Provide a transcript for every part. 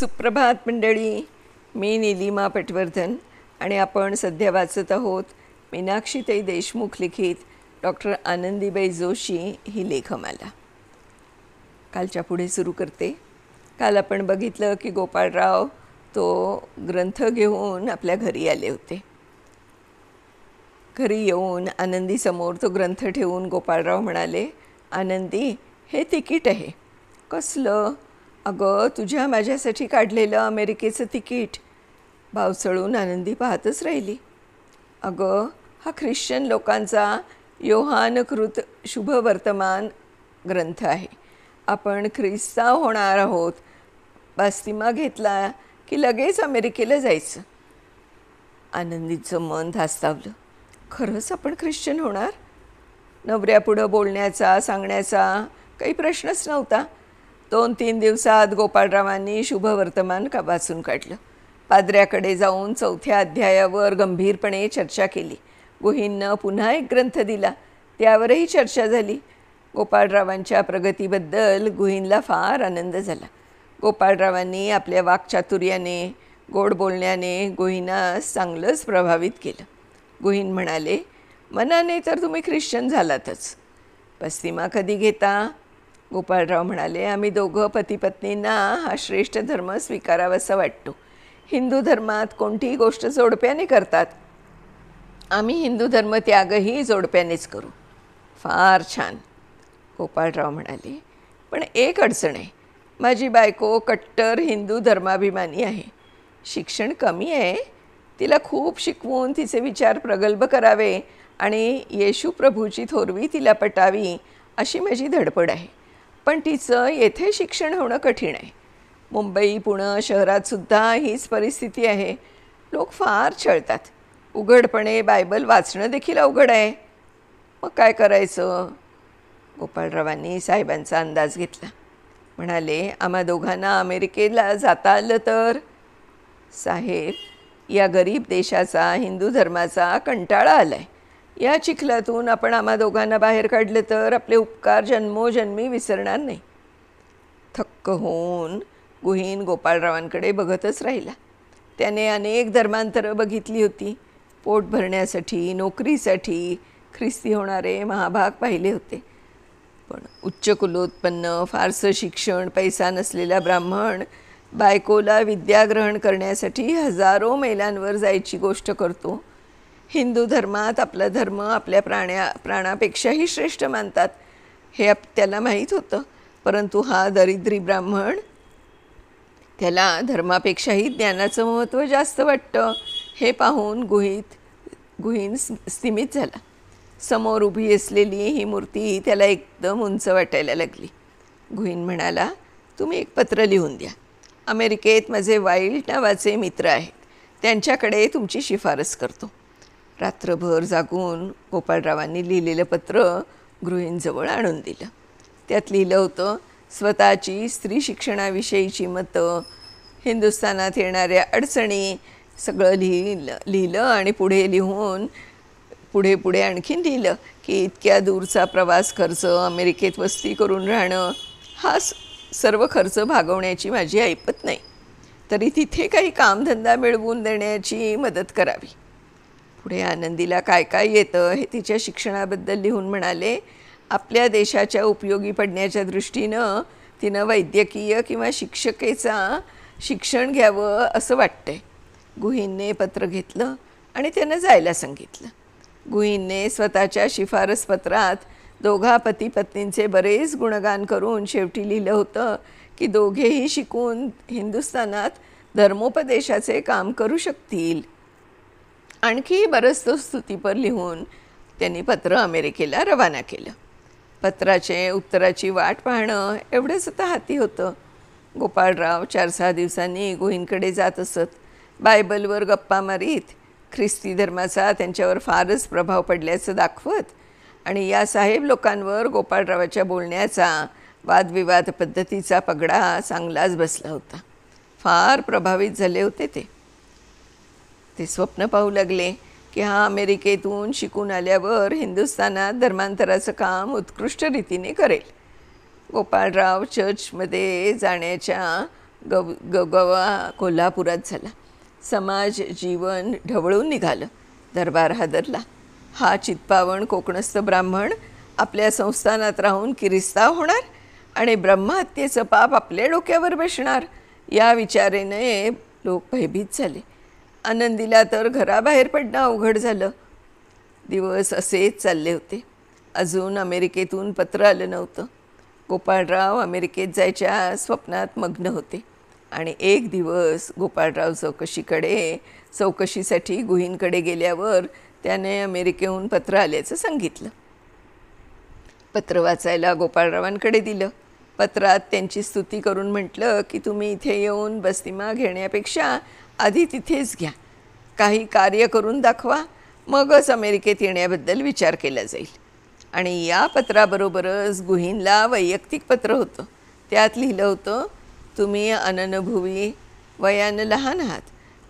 सुप्रभात मंडळी. मी नीलिमा पटवर्धन आणि आपण सध्या वाचत आहोत मीनाक्षीताई देशमुख लिखित डॉक्टर आनंदीबाई जोशी ही लेखमाला. कालच्या पुढे सुरू करते. काल आपण बघितलं की गोपाळराव तो ग्रंथ घेऊन आपल्या घरी आले होते. घरी येऊन आनंदीसमोर तो ग्रंथ ठेवून गोपाळराव म्हणाले, आनंदी, हे तिकीट आहे. कसलं? अगं, तुझ्या माझ्यासाठी काढलेलं अमेरिकेचं तिकीट. बावचळून आनंदी पाहतच राहिली. अगं, हा ख्रिश्चन लोकांचा योहानकृत शुभवर्तमान ग्रंथ आहे. आपण ख्रिस्ताव होणार आहोत. बास्तिमा घेतला की लगेच अमेरिकेला जायचं. आनंदीचं मन धास्तावलं. खरंच आपण ख्रिश्चन होणार? नवऱ्यापुढं बोलण्याचा सांगण्याचा काही प्रश्नच नव्हता. 2-3 दिवसात गोपाळरावांनी शुभवर्तमान वाचून काढलं. पाद्र्याकडे जाऊन 4थ्या अध्यायावर गंभीरपणे चर्चा केली. गुहींनं पुन्हा एक ग्रंथ दिला, त्यावरही चर्चा झाली. गोपाळरावांच्या प्रगतीबद्दल गुहींना फार आनंद झाला. गोपाळरावांनी आपल्या वाक्चातुर्याने गोड बोलण्याने गुहींना चांगलंच प्रभावित केलं. गुहीन म्हणाले, मनाने तर तुम्ही ख्रिश्चन झालातच. पस्तिमा कधी घेता? गोपाळराव म्हणाले, आम्ही दोघं पतीपत्नींना हा श्रेष्ठ धर्म स्वीकारावासा वाटतो. हिंदू धर्मात कोणतीही गोष्ट जोडप्याने करतात. आम्ही हिंदू धर्म त्यागही जोडप्यानेच करू. फार छान, गोपाळराव म्हणाले. पण एक अडचण आहे. माझी बायको कट्टर हिंदू धर्माभिमानी आहे. शिक्षण कमी आहे. तिला खूप शिकवून तिचे विचार प्रगल्भ करावे आणि येशू प्रभूची थोरवी तिला पटावी अशी माझी धडपड आहे. पण तिचं येथे शिक्षण होणं कठीण आहे. मुंबई पुणे शहरातसुद्धा हीच परिस्थिती आहे. लोक फार छळतात. उघडपणे बायबल वाचणं देखील अवघड आहे. मग काय करायचं? गोपाळरावांनी साहेबांचा अंदाज घेतला. म्हणाले, आम्हा दोघांना अमेरिकेला जाता आलं तर? साहेब, या गरीब देशाचा हिंदू धर्माचा कंटाळा आला आहे. या चिखलातून आपण आम्हा दोघांना बाहेर काढले तर आपले उपकार जन्मोजन्मी विसरणार नाही. थक्क होऊन गुहीन गोपाळरावांकडे बघतच राहिला. त्याने अनेक धर्मांतरं बघितली होती. पोट भरण्यासाठी, नोकरीसाठी ख्रिस्ती होणारे महाभाग पाहिले होते. पण उच्च कुलोत्पन्न, फारसं शिक्षण, पैसा नसलेला ब्राह्मण बायकोला विद्याग्रहण करण्यासाठी हजारो मैलांवर जायची गोष्ट करतो. हिंदू धर्मात आपला धर्म आपल्या प्राणापेक्षाही श्रेष्ठ मानतात हे त्याला माहीत होतं. परंतु हा दरिद्री ब्राह्मण, त्याला धर्मापेक्षाही ज्ञानाचं महत्त्व जास्त वाटतं हे पाहून गुहीन स्तिमित झाला. समोर उभी असलेली ही मूर्ती त्याला एकदम उंच वाटायला लागली. गुहीन म्हणाला, तुम्ही एक पत्र लिहून द्या. अमेरिकेत माझे वाईल्ड नावाचे मित्र आहेत. त्यांच्याकडे तुमची शिफारस करतो. रात्रभर जागून गोपाळरावांनी लिहिलेलं पत्र गृहींजवळ आणून दिलं. त्यात लिहिलं होतं, स्वतःची स्त्री शिक्षणाविषयीची मतं, हिंदुस्थानात येणाऱ्या अडचणी सगळं लिहिलं आणि पुढे आणखीन लिहिलं की इतक्या दूरचा प्रवास खर्च, अमेरिकेत वस्ती करून राहणं, हा सर्व खर्च भागवण्याची माझी ऐपत नाही. तरी तिथे काही कामधंदा मिळवून देण्याची मदत करावी. पुढे आनंदीला काय काय येतं हे तिच्या शिक्षणाबद्दल लिहून म्हणाले, आपल्या देशाच्या उपयोगी पडण्याच्या दृष्टीनं तिनं वैद्यकीय किंवा शिक्षकेचा शिक्षण घ्यावं असं वाटतंय. गुहींने पत्र घेतलं आणि त्यानं जायला सांगितलं. गुहींने स्वतःच्या शिफारस पत्रात दोघा पती पत्नींचे बरेच गुणगान करून शेवटी लिहिलं होतं की दोघेही शिकून हिंदुस्थानात धर्मोपदेशाचे काम करू शकतील. आणखी बरंच स्तुतीपर लिहून त्यांनी पत्र अमेरिकेला रवाना केलं. पत्राचे उत्तराची वाट पाहणं एवढंच आता हाती होतं. गोपाळराव 4-6 दिवसांनी गुहींकडे जात असत. बायबलवर गप्पा मारीत ख्रिस्ती धर्माचा त्यांच्यावर फारच प्रभाव पडल्याचं दाखवत आणि या साहेब लोकांवर गोपाळरावाच्या बोलण्याचा वादविवाद पद्धतीचा पगडा चांगलाच बसला होता. फार प्रभावित झाले होते ते स्वप्न पाहू लागले की हा अमेरिकेतून शिकून आल्यावर हिंदुस्थानात धर्मांतराचं काम उत्कृष्ट रीतीने करेल. गोपाळराव चर्चमध्ये जाण्याच्या गवा कोल्हापुरात झाला. समाज जीवन ढवळून निघालं. दरबार हादरला. हा चित्पावण कोकणस्थ ब्राह्मण आपल्या संस्थानात राहून किरिस्ताव होणार आणि ब्रह्महत्येचं पाप आपल्या डोक्यावर बसणार या विचारेने लोक भयभीत झाले. आनंदीला तर घराबाहेर पडणं अवघड झालं. दिवस असेच चालले होते. अजून अमेरिकेतून पत्र आलं नव्हतं. गोपाळराव अमेरिकेत जायच्या स्वप्नात मग्न होते आणि एक दिवस गोपाळराव चौकशीसाठी गुहींकडे गेल्यावर त्याने अमेरिकेहून पत्र आल्याचं सांगितलं. पत्र वाचायला गोपाळरावांकडे दिलं. पत्रात त्यांची स्तुती करून म्हटलं की तुम्ही इथे येऊन बस्तिमा घेण्यापेक्षा आधी तिथेच घ्या. काही कार्य करून दाखवा, मगच अमेरिकेत येण्याबद्दल विचार केला जाईल. आणि या पत्राबरोबरच गुहींला वैयक्तिक पत्र होतं. त्यात लिहिलं होतं, तुम्ही अननुभवी, वयानं लहान आहात.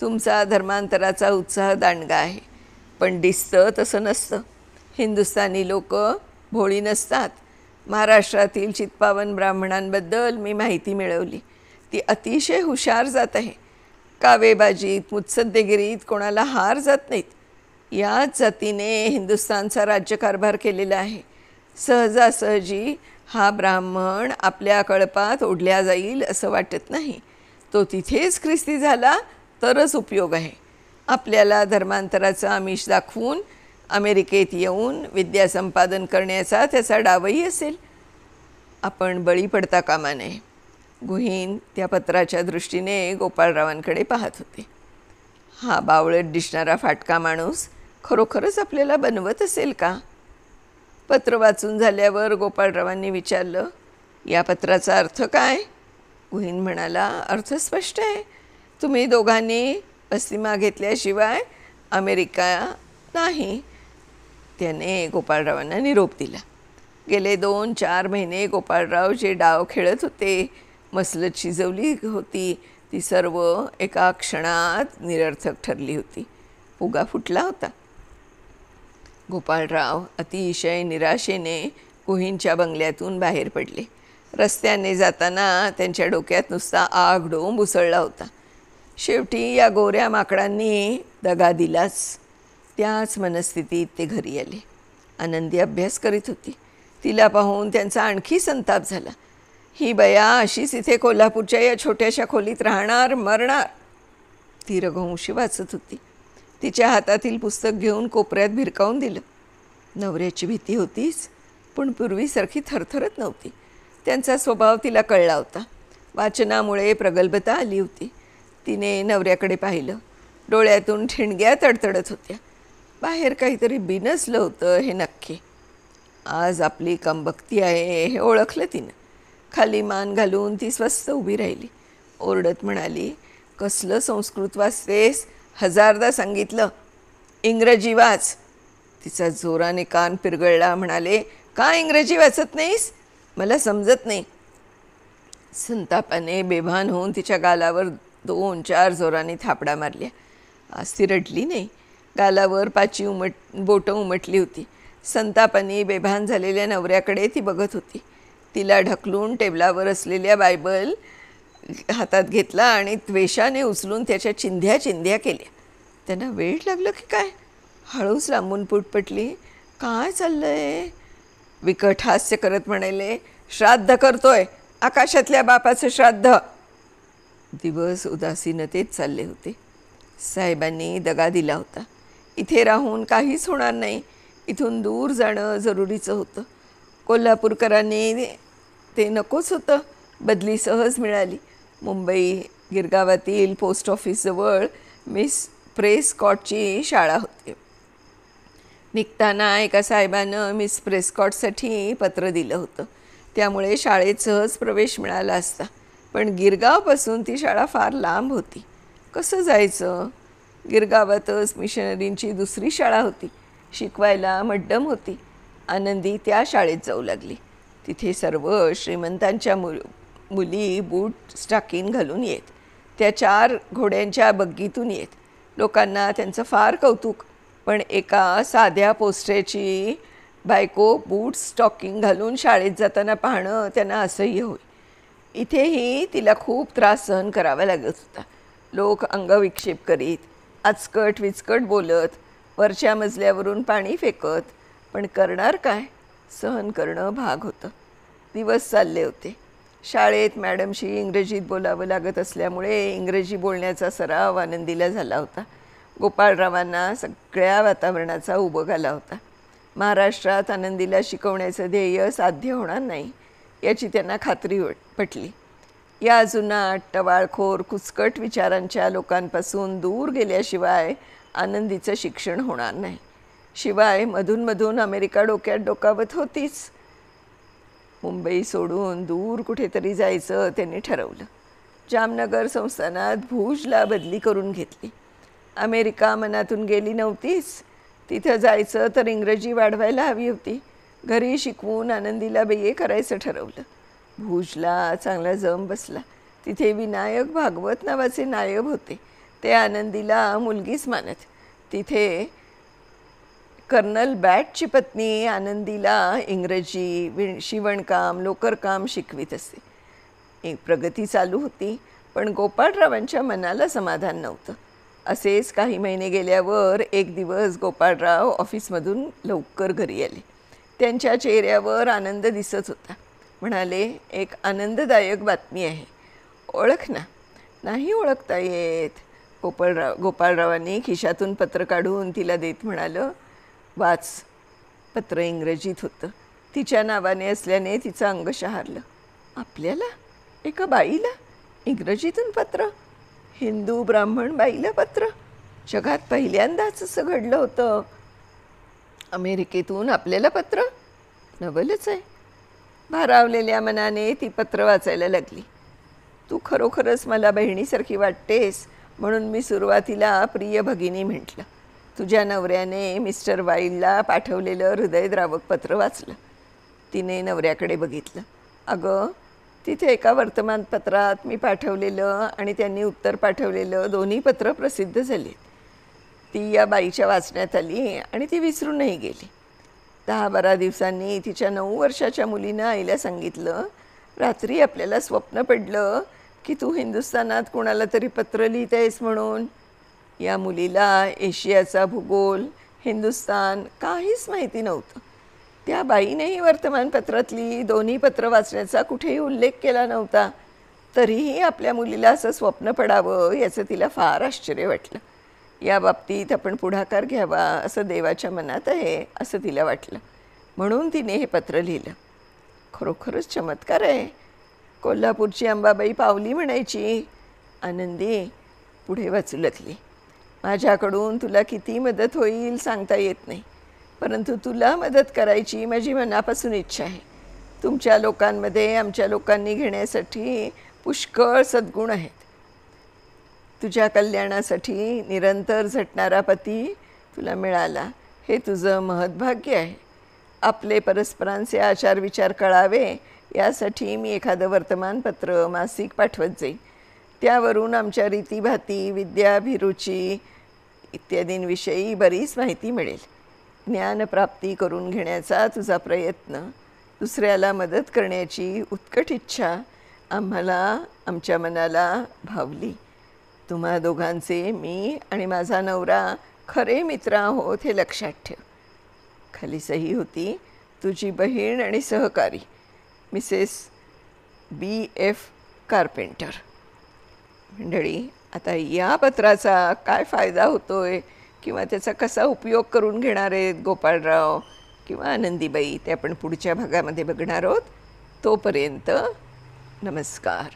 तुमचा धर्मांतराचा उत्साह दांडगा आहे, पण दिसतं तसं नसतं. हिंदुस्थानी लोक भोळी नसतात. महाराष्ट्रातील चित्पावन ब्राह्मणांबद्दल मी माहिती मिळवली. ती अतिशय हुशार जात आहे. कावेबाजीत, मुत्सद्देगिरीत कोणाला हार जात नाहीत. याच जातीने हिंदुस्थानचा राज्यकारभार केलेला आहे. सहजासहजी हा ब्राह्मण आपल्या कळपात ओढल्या जाईल असं वाटत नाही. तो तिथेच ख्रिस्ती झाला तरच उपयोग आहे. आपल्याला धर्मांतराचं आमिष दाखवून अमेरिकेत येऊन विद्या संपादन करण्याचा त्याचा डावही असेल. आपण बळी पडता कामा नये. गुहीन त्या पत्राच्या दृष्टीने गोपाळरावांकडे पाहत होते. हा बावळट दिसणारा फाटका माणूस खरोखरच आपल्याला बनवत असेल का? पत्र वाचून झाल्यावर गोपाळरावांनी विचारलं, या पत्राचा अर्थ काय? गुहीन म्हणाला, अर्थ स्पष्ट आहे. तुम्ही दोघांनी पश्चिमा घेतल्याशिवाय अमेरिका नाही. त्याने गोपाळरावांना निरोप दिला. गेले 2-4 महिने गोपाळराव जे डाव खेळत होते, मसलत शिजवली होती, ती सर्व एका क्षणात निरर्थक ठरली होती. फुगा फुटला होता. गोपाळराव अतिशय निराशेने गुहींच्या बंगल्यातून बाहेर पडले. रस्त्याने जाताना त्यांच्या डोक्यात नुसता आगडोंब उसळला होता. शेवटी या गोऱ्या माकडांनी दगा दिलाच. त्याच मनस्थितीत ते घरी आले. आनंदी अभ्यास करीत होती. तिला पाहून त्यांचा आणखी संताप झाला. ही बया अशीच इथे कोल्हापूरच्या या छोट्याशा खोलीत राहणार, मरणार. ती रघुवंशी वाचत होती. तिच्या हातातील पुस्तक घेऊन कोपऱ्यात भिरकावून दिलं. नवऱ्याची भीती होतीच, पण पूर्वीसारखी थरथरत नव्हती. त्यांचा स्वभाव तिला कळला होता. वाचनामुळे प्रगल्भता आली होती. तिने नवऱ्याकडे पाहिलं. डोळ्यातून ठिणग्या तडतडत होत्या. बाहेर काहीतरी बिनसलं होतं हे नक्की. आज आपली कमबख्ती आहे हे ओळखलं तिनं. खाली मान घालून ती स्वस्थ उभी राहिली. ओरडत म्हणाली, कसलं संस्कृत वाचतेस? 1000दा सांगितलं, इंग्रजी वाच. तिचा जोराने कान पिरगळला. म्हणाले, का इंग्रजी वाचत नाहीस? मला समजत नाही. संतापाने बेभान होऊन तिच्या गालावर 2-4 जोराने थापडा मारल्या. आज ती रडली नाही. गालावर 5 बोटं उमटली होती. संतापाने बेभान झालेल्या नवऱ्याकडे ती बघत होती. तिला ढकलून टेबलावर असलेल्या बायबल हातात घेतला आणि त्वेषाने उचलून त्याच्या चिंध्या केल्या. त्यांना वेळ लागलं की काय? हळूच लांबून पुटपटली, काय चाललंय? विकट हास्य करत म्हणाले, श्राद्ध करतोय, आकाशातल्या बापाचं श्राद्ध. दिवस उदासीनतेत चालले होते. साहेबांनी दगा दिला होता. इथे राहून काहीच होणार नाही. इथून दूर जाणं जरुरीचं होतं. कोल्हापूरकरांनी ते नकोच होतं. बदली सहज मिळाली. मुंबई गिरगावातील पोस्ट ऑफिसजवळ मिस प्रेस्कॉटची शाळा होती. निघताना एका साहेबानं मिस प्रेस्कॉटसाठी पत्र दिलं होतं. त्यामुळे शाळेत सहज प्रवेश मिळाला असता. पण गिरगावपासून ती शाळा फार लांब होती. कसं जायचं? गिरगावातच मिशनरींची दुसरी शाळा होती. शिकवायला मड्डम होती. आनंदी त्या शाळेत जाऊ लागली. तिथे सर्व श्रीमंतांच्या मुली बूट स्टाकीन घालून येत. त्या 4 घोड्यांच्या बग्गीतून येत. लोकांना त्यांचं फार कौतुक. पण एका साध्या पोस्ट्याची बायको बूट स्टॉकिंग घालून शाळेत जाताना पाहणं त्यांना असह्य होई. इथेही तिला खूप त्रास सहन करावा लागत होता. लोक अंगविक्षेप करीत, आचकट विचकट बोलत, वरच्या मजल्यावरून पाणी फेकत, पण करणार काय? सहन करणं भाग होतं. दिवस चालले होते. शाळेत मॅडमशी इंग्रजीत बोलावं लागत असल्यामुळे इंग्रजी बोलण्याचा सराव आनंदीला झाला होता. गोपाळरावांना सगळ्या वातावरणाचा उबग आला होता. महाराष्ट्रात आनंदीला शिकवण्याचं ध्येय साध्य होणार नाही याची त्यांना खात्री पटली. या जुनाट, टवाळखोर, कुचकट विचारांच्या लोकांपासून दूर गेल्याशिवाय आनंदीचं शिक्षण होणार नाही. शिवाय मधूनमधून अमेरिका डोक्यात डोकावत होतीच. मुंबई सोडून दूर कुठेतरी जायचं त्यांनी ठरवलं. जामनगर संस्थानात भुजला बदली करून घेतली. अमेरिका मनातून गेली नव्हतीच. तिथं जायचं तर इंग्रजी वाढवायला हवी होती. घरी शिकवून आनंदीला BA करायचं ठरवलं. भुजला चांगला जम बसला. तिथे विनायक भागवत नावाचे नायब होते. ते आनंदीला मुलगीच मानत. तिथे कर्नल बॅटची पत्नी आनंदीला इंग्रजी, शिवणकाम, लोकरकाम शिकवित असे. एक प्रगती चालू होती, पण गोपाळरावांच्या मनाला समाधान नव्हतं. असेच काही महिने गेल्यावर एक दिवस गोपाळराव ऑफिसमधून लवकर घरी आले. त्यांच्या चेहऱ्यावर आनंद दिसत होता. म्हणाले, एक आनंददायक बातमी आहे. ओळख ना. नाही ओळखता येत. गोपाळरावांनी खिशातून पत्र काढून तिला देत म्हणालं, वाच. पत्र इंग्रजीत होतं. तिच्या नावाने असल्याने तिचं अंग शहारलं. आपल्याला? एका बाईला इंग्रजीतून पत्र? हिंदू ब्राह्मण बाईला पत्र? जगात पहिल्यांदाच असं घडलं होतं. अमेरिकेतून आपल्याला पत्र? नवलच आहे. भारावलेल्या मनाने ती पत्र वाचायला लागली. तू खरोखरच मला बहिणीसारखी वाटतेस म्हणून मी सुरुवातीला प्रिय भगिनी म्हटलं. तुझ्या नवऱ्याने मिस्टर वाईल्डला पाठवलेलं हृदयद्रावक पत्र वाचलं. तिने नवऱ्याकडे बघितलं. अगं, तिथे एका वर्तमानपत्रात मी पाठवलेलं आणि त्यांनी उत्तर पाठवलेलं दोन्ही पत्र प्रसिद्ध झाली. ती या बाईच्या वाचण्यात आली आणि ती विसरूनही गेली. 10-12 दिवसांनी तिच्या 9 वर्षाच्या मुलीनं आईला सांगितलं, रात्री आपल्याला स्वप्न पडलं की तू हिंदुस्थानात कोणाला तरी पत्र लिहित आहेस म्हणून. या मुलीला एशियाचा भूगोल, हिंदुस्थान काहीच माहिती नव्हतं. त्या बाईनेही वर्तमानपत्रातली दोन्ही पत्र वाचण्याचा कुठेही उल्लेख केला नव्हता. तरीही आपल्या मुलीला असं स्वप्न पडावं याचं तिला फार आश्चर्य वाटलं. या बाबतीत आपण पुढाकार घ्यावा असं देवाच्या मनात आहे असं तिला वाटलं. म्हणून तिने हे पत्र लिहिलं. खरोखरच चमत्कार आहे. कोल्हापूरची अंबाबाई पावली म्हणायची. आनंदी पुढे वाचू लागली. माझ्याकडून तुला किती मदत होईल सांगता येत नाही, परंतु तुला मदत करायची माझी मनापासून इच्छा आहे. तुमच्या लोकांमध्ये आमच्या लोकांनी घेण्यासाठी पुष्कळ सद्गुण आहेत. तुझ्या कल्याणासाठी निरंतर झटणारा पती तुला मिळाला हे तुझं महत्भाग्य आहे. आपले परस्परांचे आचारविचार कळावे यासाठी मी एखादं वर्तमानपत्र, मासिक पाठवत जाईन. त्यावरून आमच्या रीतीभाती, विद्याभिरुची इत्यादींविषयी बरीच माहिती मिळेल. ज्ञानप्राप्ती करून घेण्याचा तुझा प्रयत्न, दुसऱ्याला मदत करण्याची उत्कट इच्छा आम्हाला आमच्या मनाला भावली. तुम्हा दोघांचे मी आणि माझा नवरा खरे मित्र आहोत हे लक्षात ठेव. खाली सही होती, तुझी बहीण आणि सहकारी मिसेस BF कार्पेंटर. मंडळी, आता या पत्राचा काय फायदा होतोय किंवा त्याचा कसा उपयोग करून घेणार आहेत गोपाळराव किंवा आनंदीबाई ते आपण पुढच्या भागामध्ये बघणार आहोत. तोपर्यंत नमस्कार.